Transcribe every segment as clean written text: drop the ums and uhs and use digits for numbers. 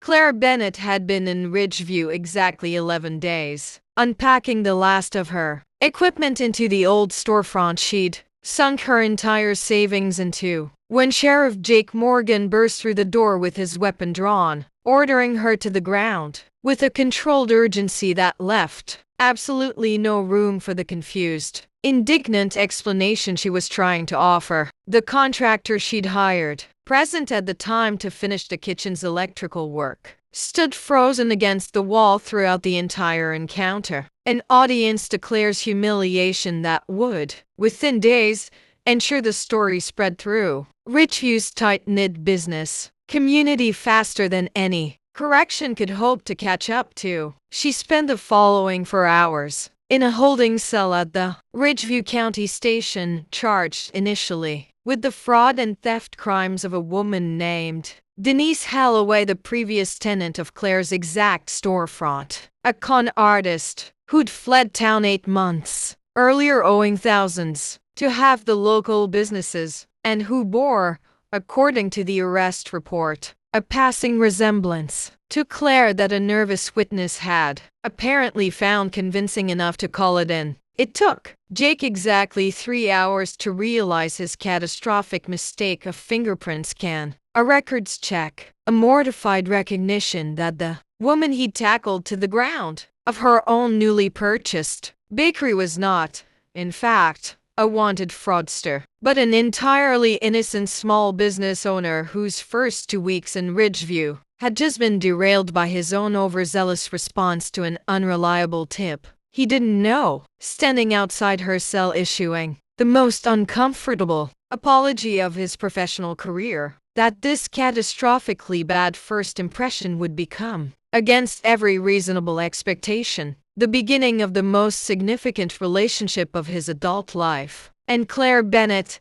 Claire Bennett had been in Ridgeview exactly 11 days, unpacking the last of her equipment into the old storefront she'd sunk her entire savings into, when Sheriff Jake Morgan burst through the door with his weapon drawn, ordering her to the ground, with a controlled urgency that left absolutely no room for the confused, indignant explanation she was trying to offer. The contractor she'd hired, present at the time to finish the kitchen's electrical work, stood frozen against the wall throughout the entire encounter, an audience to Claire's humiliation that would, within days, ensure the story spread through Ridgeview's tight-knit business community faster than any correction could hope to catch up to. She spent the following 4 hours in a holding cell at the Ridgeview County Station, charged initially with the fraud and theft crimes of a woman named Denise Halloway, the previous tenant of Claire's exact storefront, a con artist who'd fled town 8 months earlier, owing thousands to half the local businesses, and who bore, according to the arrest report, a passing resemblance to Claire that a nervous witness had apparently found convincing enough to call it in. It took Jake exactly 3 hours to realize his catastrophic mistake: a fingerprint scan, a records check, a mortified recognition that the woman he'd tackled to the ground of her own newly purchased bakery was not, in fact, a wanted fraudster, but an entirely innocent small business owner whose first 2 weeks in Ridgeview had just been derailed by his own overzealous response to an unreliable tip. He didn't know, standing outside her cell issuing the most uncomfortable apology of his professional career, that this catastrophically bad first impression would become, against every reasonable expectation, the beginning of the most significant relationship of his adult life. And Claire Bennett,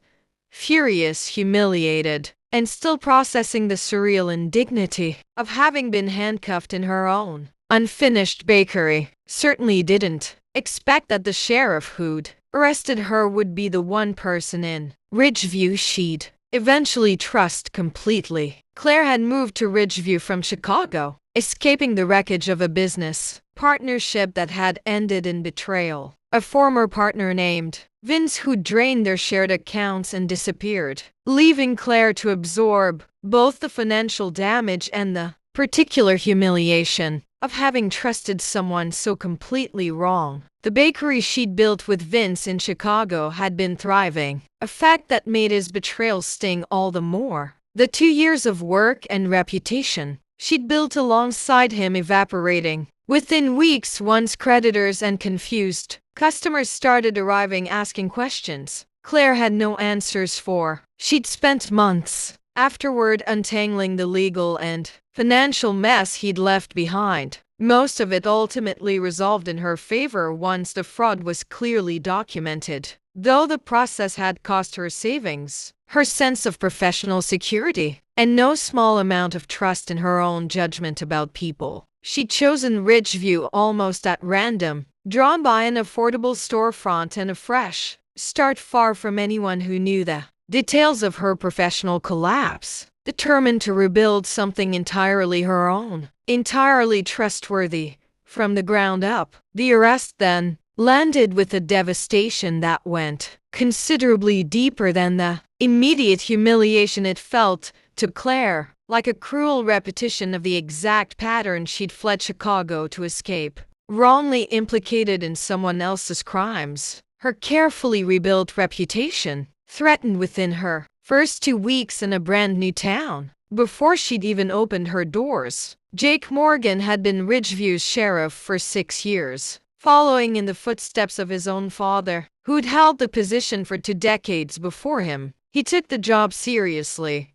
furious, humiliated, and still processing the surreal indignity of having been handcuffed in her own unfinished bakery, certainly didn't expect that the sheriff who'd arrested her would be the one person in Ridgeview she'd eventually trust completely. Claire had moved to Ridgeview from Chicago, escaping the wreckage of a business partnership that had ended in betrayal. A former partner named Vince who drained their shared accounts and disappeared, leaving Claire to absorb both the financial damage and the particular humiliation of having trusted someone so completely wrong. The bakery she'd built with Vince in Chicago had been thriving, a fact that made his betrayal sting all the more. The 2 years of work and reputation she'd built alongside him evaporating within weeks once creditors and confused customers started arriving asking questions Claire had no answers for. She'd spent months afterward untangling the legal and financial mess he'd left behind, most of it ultimately resolved in her favor once the fraud was clearly documented. Though the process had cost her savings, her sense of professional security, and no small amount of trust in her own judgment about people, she'd chosen Ridgeview almost at random, drawn by an affordable storefront and a fresh start far from anyone who knew the details of her professional collapse, determined to rebuild something entirely her own, entirely trustworthy, from the ground up. The arrest then landed with a devastation that went considerably deeper than the immediate humiliation it felt to Claire, like a cruel repetition of the exact pattern she'd fled Chicago to escape, wrongly implicated in someone else's crimes. Her carefully rebuilt reputation threatened within her first 2 weeks in a brand new town. Before she'd even opened her doors, Jake Morgan had been Ridgeview's sheriff for 6 years, following in the footsteps of his own father, who'd held the position for 2 decades before him. He took the job seriously,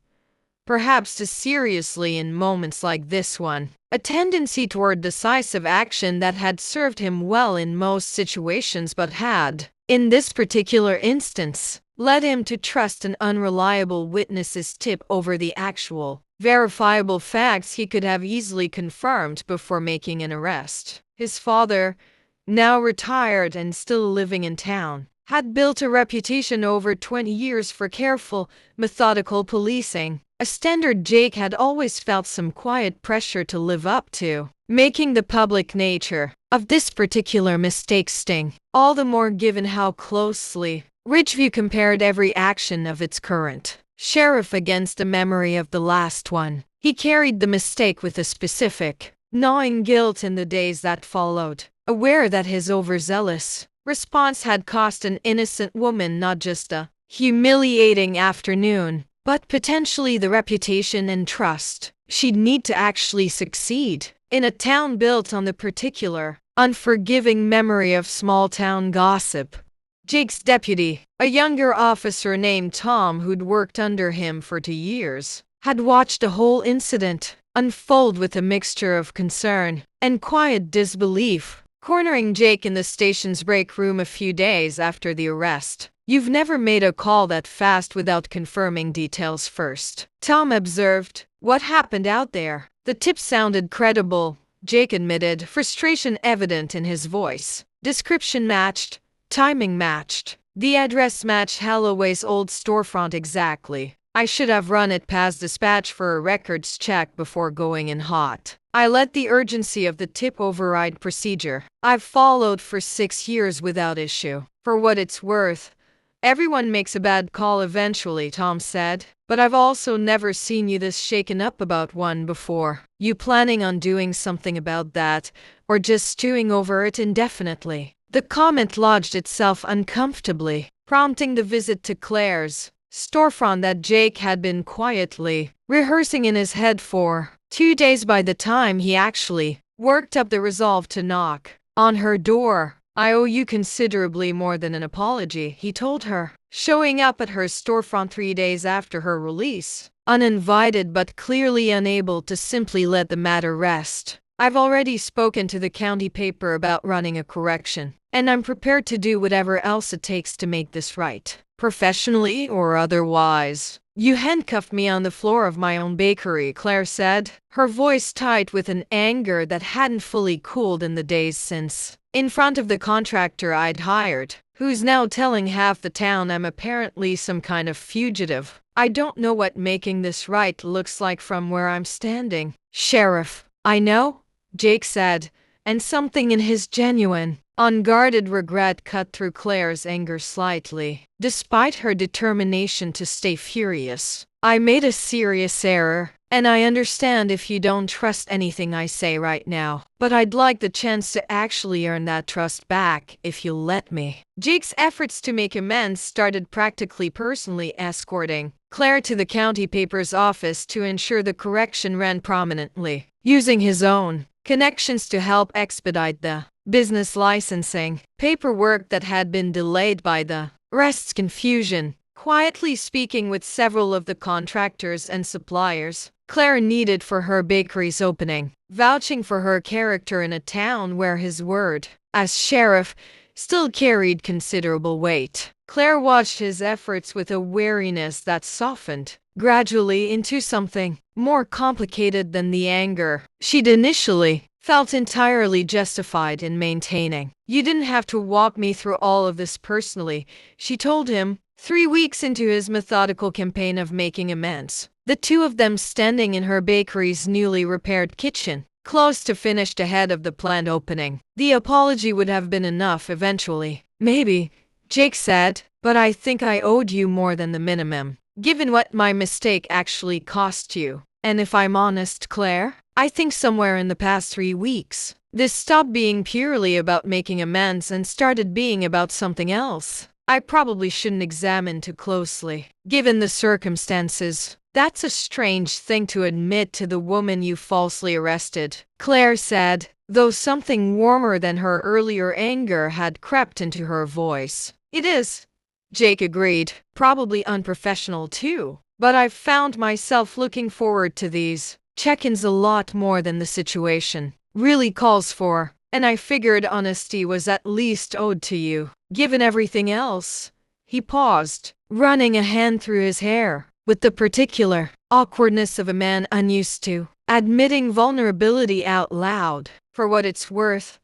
perhaps too seriously in moments like this one, a tendency toward decisive action that had served him well in most situations but had, in this particular instance, led him to trust an unreliable witness's tip over the actual, verifiable facts he could have easily confirmed before making an arrest. His father, now retired and still living in town, had built a reputation over 20 years for careful, methodical policing, a standard Jake had always felt some quiet pressure to live up to, making the public nature of this particular mistake sting all the more given how closely Ridgeview compared every action of its current sheriff against the memory of the last one. He carried the mistake with a specific, gnawing guilt in the days that followed, aware that his overzealous response had cost an innocent woman not just a humiliating afternoon, but potentially the reputation and trust she'd need to actually succeed in a town built on the particular, unforgiving memory of small-town gossip. Jake's deputy, a younger officer named Tom who'd worked under him for 2 years, had watched the whole incident unfold with a mixture of concern and quiet disbelief, cornering Jake in the station's break room a few days after the arrest. "You've never made a call that fast without confirming details first," Tom observed. "What happened out there?" The tip sounded credible, Jake admitted, frustration evident in his voice. Description matched, timing matched. The address matched Holloway's old storefront exactly. I should have run it past dispatch for a records check before going in hot. I let the urgency of the tip override procedure I've followed for 6 years without issue. For what it's worth, everyone makes a bad call eventually, Tom said. But I've also never seen you this shaken up about one before. You planning on doing something about that, or just stewing over it indefinitely? The comment lodged itself uncomfortably, prompting the visit to Claire's storefront that Jake had been quietly rehearsing in his head for 2 days by the time he actually worked up the resolve to knock on her door. "I owe you considerably more than an apology," he told her, showing up at her storefront 3 days after her release, uninvited but clearly unable to simply let the matter rest. "I've already spoken to the county paper about running a correction, and I'm prepared to do whatever else it takes to make this right, professionally or otherwise." "You handcuffed me on the floor of my own bakery," Claire said, her voice tight with an anger that hadn't fully cooled in the days since. "In front of the contractor I'd hired, who's now telling half the town I'm apparently some kind of fugitive. I don't know what making this right looks like from where I'm standing." "Sheriff, I know," Jake said, and something in his genuine, unguarded regret cut through Claire's anger slightly, despite her determination to stay furious. "I made a serious error, and I understand if you don't trust anything I say right now, but I'd like the chance to actually earn that trust back if you'll let me." Jake's efforts to make amends started practically personally escorting Claire to the county paper's office to ensure the correction ran prominently, using his own connections to help expedite the business licensing paperwork that had been delayed by the arrest's confusion. Quietly speaking with several of the contractors and suppliers Claire needed for her bakery's opening, vouching for her character in a town where his word, as sheriff, still carried considerable weight. Claire watched his efforts with a wariness that softened gradually into something more complicated than the anger she'd initially felt entirely justified in maintaining. "You didn't have to walk me through all of this personally," she told him, 3 weeks into his methodical campaign of making amends. The two of them standing in her bakery's newly repaired kitchen, close to finished ahead of the planned opening. "The apology would have been enough eventually." "Maybe," Jake said, "but I think I owed you more than the minimum, given what my mistake actually cost you. And if I'm honest, Claire, I think somewhere in the past 3 weeks, this stopped being purely about making amends and started being about something else I probably shouldn't examine too closely, given the circumstances." "That's a strange thing to admit to the woman you falsely arrested," Claire said, though something warmer than her earlier anger had crept into her voice. "It is," Jake agreed, "probably unprofessional too, but I've found myself looking forward to these check-ins a lot more than the situation really calls for, and I figured honesty was at least owed to you, given everything else." He paused, running a hand through his hair, with the particular awkwardness of a man unused to admitting vulnerability out loud. "For what it's worth,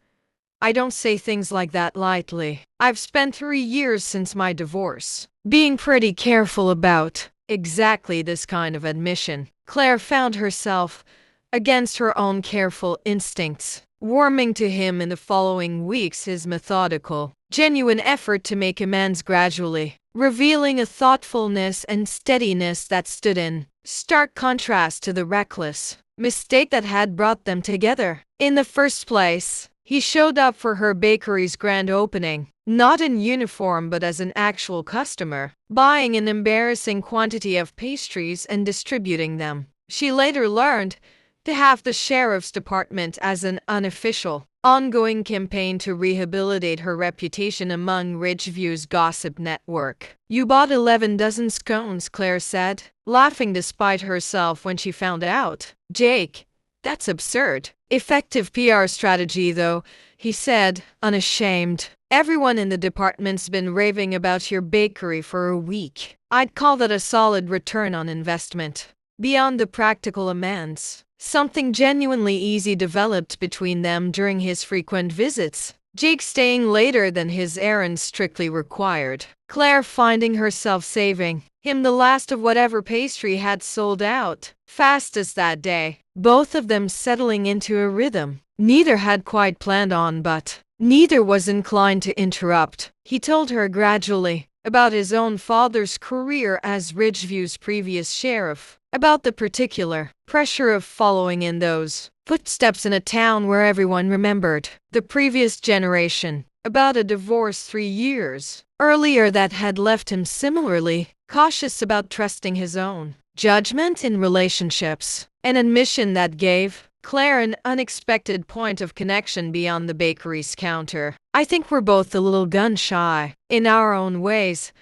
I don't say things like that lightly. I've spent 3 years since my divorce being pretty careful about exactly this kind of admission, Claire found herself, against her own careful instincts, warming to him in the following weeks. His methodical, genuine effort to make amends gradually, revealing a thoughtfulness and steadiness that stood in stark contrast to the reckless mistake that had brought them together. In the first place, he showed up for her bakery's grand opening, not in uniform but as an actual customer, buying an embarrassing quantity of pastries and distributing them. She later learned to have the sheriff's department as an unofficial, ongoing campaign to rehabilitate her reputation among Ridgeview's gossip network. "You bought 11 dozen scones," Claire said, laughing despite herself when she found out. "Jake, that's absurd." "Effective PR strategy, though," he said, unashamed. "Everyone in the department's been raving about your bakery for a week. I'd call that a solid return on investment." Beyond the practical amends, something genuinely easy developed between them during his frequent visits, Jake staying later than his errands strictly required, Claire finding herself saving him the last of whatever pastry had sold out fastest that day, both of them settling into a rhythm neither had quite planned on, but neither was inclined to interrupt. He told her gradually about his own father's career as Ridgeview's previous sheriff, about the particular pressure of following in those footsteps in a town where everyone remembered the previous generation, about a divorce 3 years earlier that had left him similarly cautious about trusting his own judgment in relationships, an admission that gave Claire an unexpected point of connection beyond the bakery's counter. "I think we're both a little gun-shy, in our own ways,"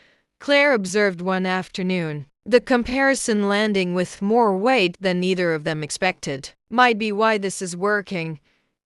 Claire observed one afternoon, the comparison landing with more weight than either of them expected. "Might be why this is working.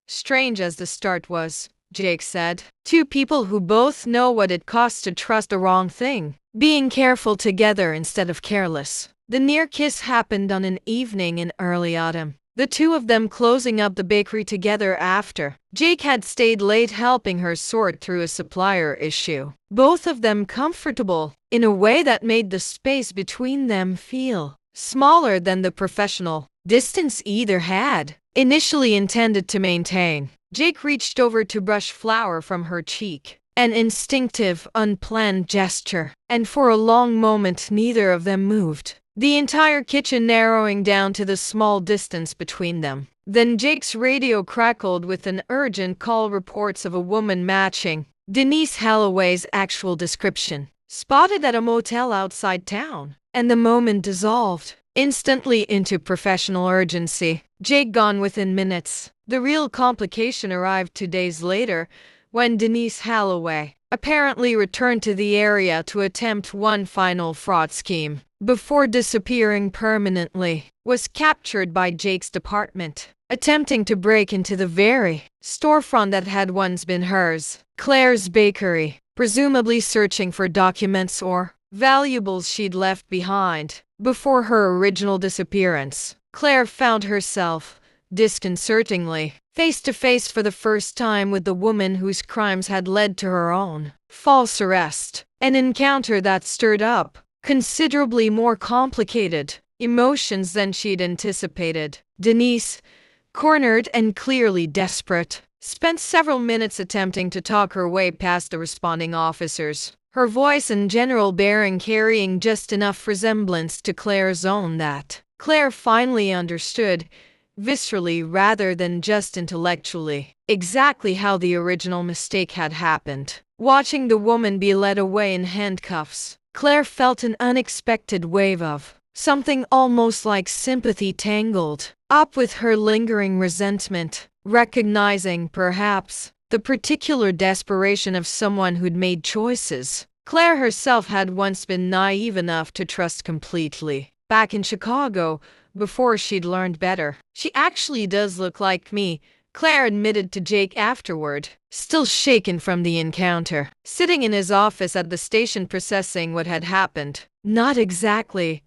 Strange as the start was," Jake said. "Two people who both know what it costs to trust the wrong thing, being careful together instead of careless." The near kiss happened on an evening in early autumn, the two of them closing up the bakery together after Jake had stayed late helping her sort through a supplier issue. Both of them comfortable, in a way that made the space between them feel smaller than the professional distance either had initially intended to maintain. Jake reached over to brush flour from her cheek, an instinctive, unplanned gesture, and for a long moment neither of them moved, the entire kitchen narrowing down to the small distance between them. Then Jake's radio crackled with an urgent call, reports of a woman matching Denise Holloway's actual description, spotted at a motel outside town, and the moment dissolved instantly into professional urgency. Jake gone within minutes. The real complication arrived 2 days later, when Denise Holloway apparently returned to the area to attempt one final fraud scheme before disappearing permanently, was captured by Jake's department, attempting to break into the very storefront that had once been hers, Claire's bakery, presumably searching for documents or valuables she'd left behind before her original disappearance. Claire found herself, disconcertingly, face to face for the first time with the woman whose crimes had led to her own false arrest, an encounter that stirred up considerably more complicated emotions than she'd anticipated. Denise, cornered and clearly desperate, spent several minutes attempting to talk her way past the responding officers, her voice and general bearing carrying just enough resemblance to Claire's own that Claire finally understood, viscerally rather than just intellectually, exactly how the original mistake had happened. Watching the woman be led away in handcuffs, Claire felt an unexpected wave of something almost like sympathy tangled up with her lingering resentment, recognizing, perhaps, the particular desperation of someone who'd made choices Claire herself had once been naive enough to trust completely. Back in Chicago, before she'd learned better. "She actually does look like me," Claire admitted to Jake afterward, still shaken from the encounter, sitting in his office at the station processing what had happened. "Not exactly,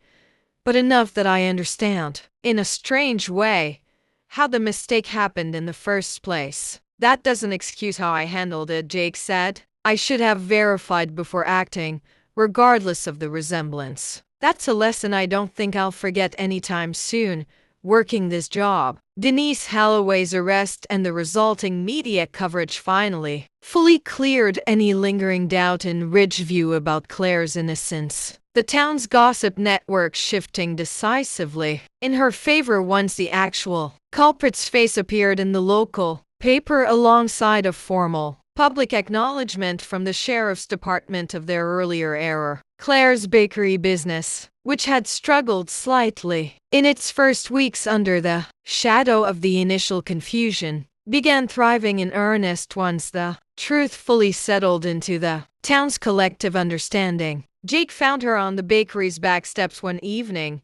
but enough that I understand, in a strange way, how the mistake happened in the first place." "That doesn't excuse how I handled it," Jake said. "I should have verified before acting, regardless of the resemblance." That's a lesson I don't think I'll forget anytime soon, working this job. Denise Holloway's arrest and the resulting media coverage finally fully cleared any lingering doubt in Ridgeview about Claire's innocence. The town's gossip network shifting decisively in her favor once the actual culprit's face appeared in the local paper alongside a formal public acknowledgement from the sheriff's department of their earlier error. Claire's bakery business, which had struggled slightly in its first weeks under the shadow of the initial confusion, began thriving in earnest once the truth fully settled into the town's collective understanding. Jake found her on the bakery's back steps one evening,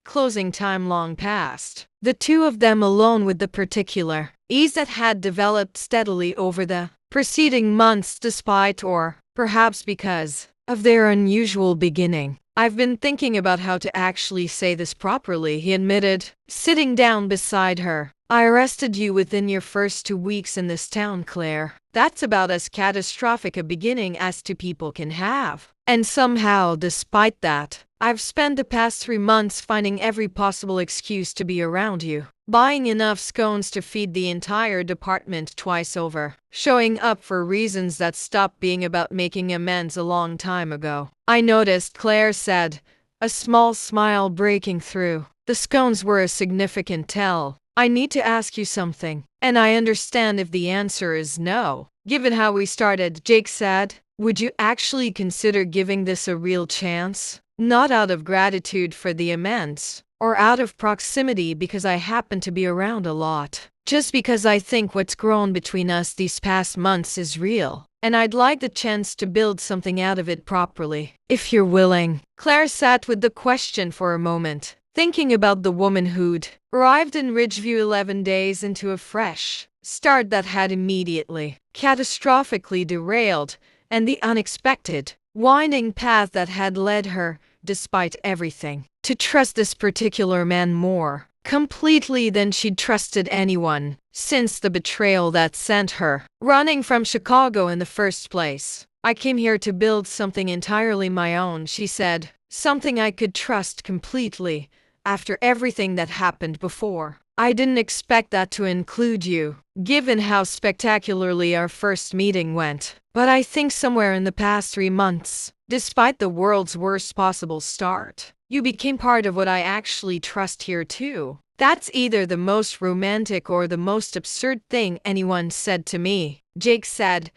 closing time long past. The two of them alone with the particular ease that had developed steadily over the preceding months despite or perhaps because of their unusual beginning. I've been thinking about how to actually say this properly, he admitted, sitting down beside her. I arrested you within your first 2 weeks in this town, Claire. That's about as catastrophic a beginning as two people can have. And somehow, despite that, I've spent the past 3 months finding every possible excuse to be around you. Buying enough scones to feed the entire department twice over. Showing up for reasons that stopped being about making amends a long time ago. I noticed, Claire said, a small smile breaking through. The scones were a significant tell. I need to ask you something, and I understand if the answer is no. Given how we started, Jake said, would you actually consider giving this a real chance? Not out of gratitude for the amends, or out of proximity because I happen to be around a lot. Just because I think what's grown between us these past months is real, and I'd like the chance to build something out of it properly. If you're willing. Claire sat with the question for a moment, thinking about the woman who'd arrived in Ridgeview 11 days into a fresh start that had immediately, catastrophically derailed, and the unexpected, winding path that had led her, despite everything, to trust this particular man more completely than she'd trusted anyone since the betrayal that sent her running from Chicago in the first place. I came here to build something entirely my own, she said, something I could trust completely after everything that happened before. I didn't expect that to include you, given how spectacularly our first meeting went. But I think somewhere in the past 3 months, despite the world's worst possible start, you became part of what I actually trust here too. That's either the most romantic or the most absurd thing anyone said to me, Jake said,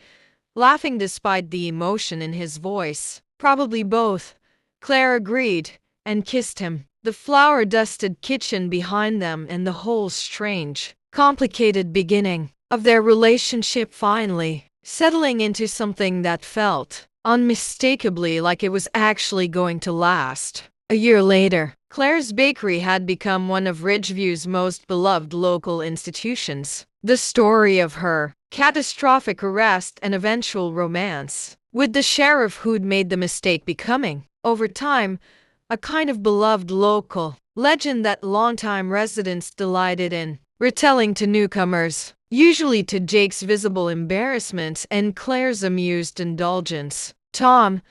laughing despite the emotion in his voice. Probably both, Claire agreed, and kissed him. The flour-dusted kitchen behind them and the whole strange, complicated beginning of their relationship finally settling into something that felt unmistakably like it was actually going to last. A year later, Claire's bakery had become one of Ridgeview's most beloved local institutions. The story of her catastrophic arrest and eventual romance with the sheriff who'd made the mistake becoming, over time, a kind of beloved local legend that longtime residents delighted in retelling to newcomers, usually to Jake's visible embarrassment and Claire's amused indulgence. Tom,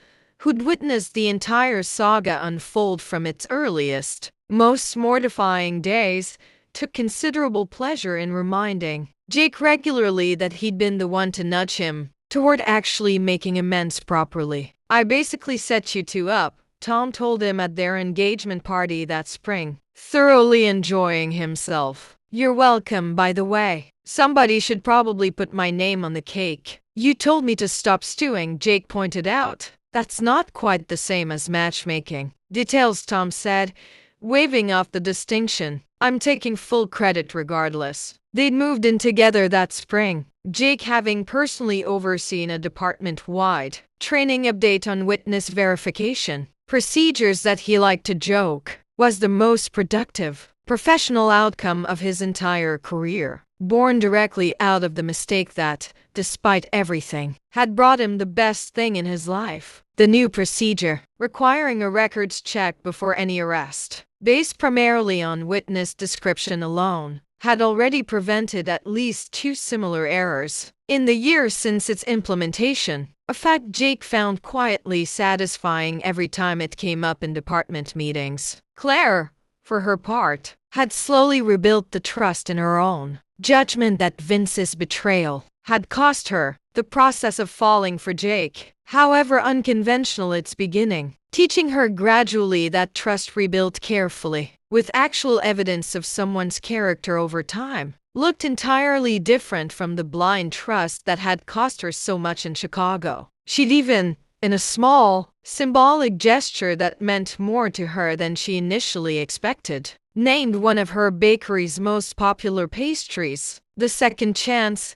who'd witnessed the entire saga unfold from its earliest, most mortifying days, took considerable pleasure in reminding Jake regularly that he'd been the one to nudge him toward actually making amends properly. I basically set you two up, Tom told him at their engagement party that spring, thoroughly enjoying himself. You're welcome, by the way. Somebody should probably put my name on the cake. You told me to stop stewing, Jake pointed out. That's not quite the same as matchmaking. Details, Tom said, waving off the distinction. I'm taking full credit regardless. They'd moved in together that spring, Jake having personally overseen a department-wide training update on witness verification procedures that he liked to joke was the most productive professional outcome of his entire career, born directly out of the mistake that, despite everything, had brought him the best thing in his life. The new procedure, requiring a records check before any arrest, based primarily on witness description alone, had already prevented at least 2 similar errors in the years since its implementation, a fact Jake found quietly satisfying every time it came up in department meetings. Claire, for her part, had slowly rebuilt the trust in her own judgment that Vince's betrayal had cost her. The process of falling for Jake, however unconventional its beginning, teaching her gradually that trust rebuilt carefully, with actual evidence of someone's character over time, looked entirely different from the blind trust that had cost her so much in Chicago. She'd even, in a small, symbolic gesture that meant more to her than she initially expected, named one of her bakery's most popular pastries the Second Chance,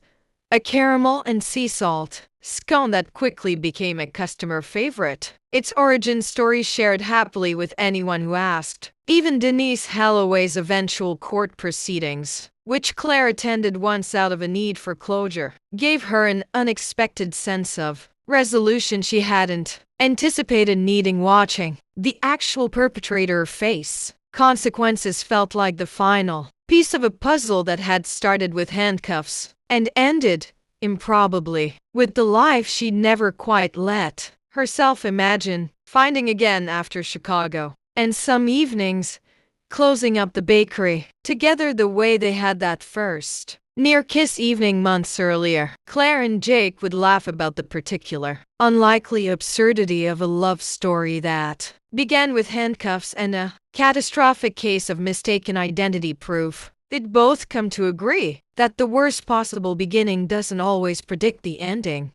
a caramel and sea salt scone that quickly became a customer favorite. Its origin story shared happily with anyone who asked. Even Denise Holloway's eventual court proceedings, which Claire attended once out of a need for closure, gave her an unexpected sense of resolution she hadn't anticipated needing. Watching the actual perpetrator face consequences felt like the final piece of a puzzle that had started with handcuffs and ended, improbably, with the life she'd never quite let herself imagine finding again after Chicago. And some evenings, closing up the bakery together the way they had that first near-kiss evening months earlier, Claire and Jake would laugh about the particular, unlikely absurdity of a love story that began with handcuffs and a catastrophic case of mistaken identity proof. They'd both come to agree that the worst possible beginning doesn't always predict the ending.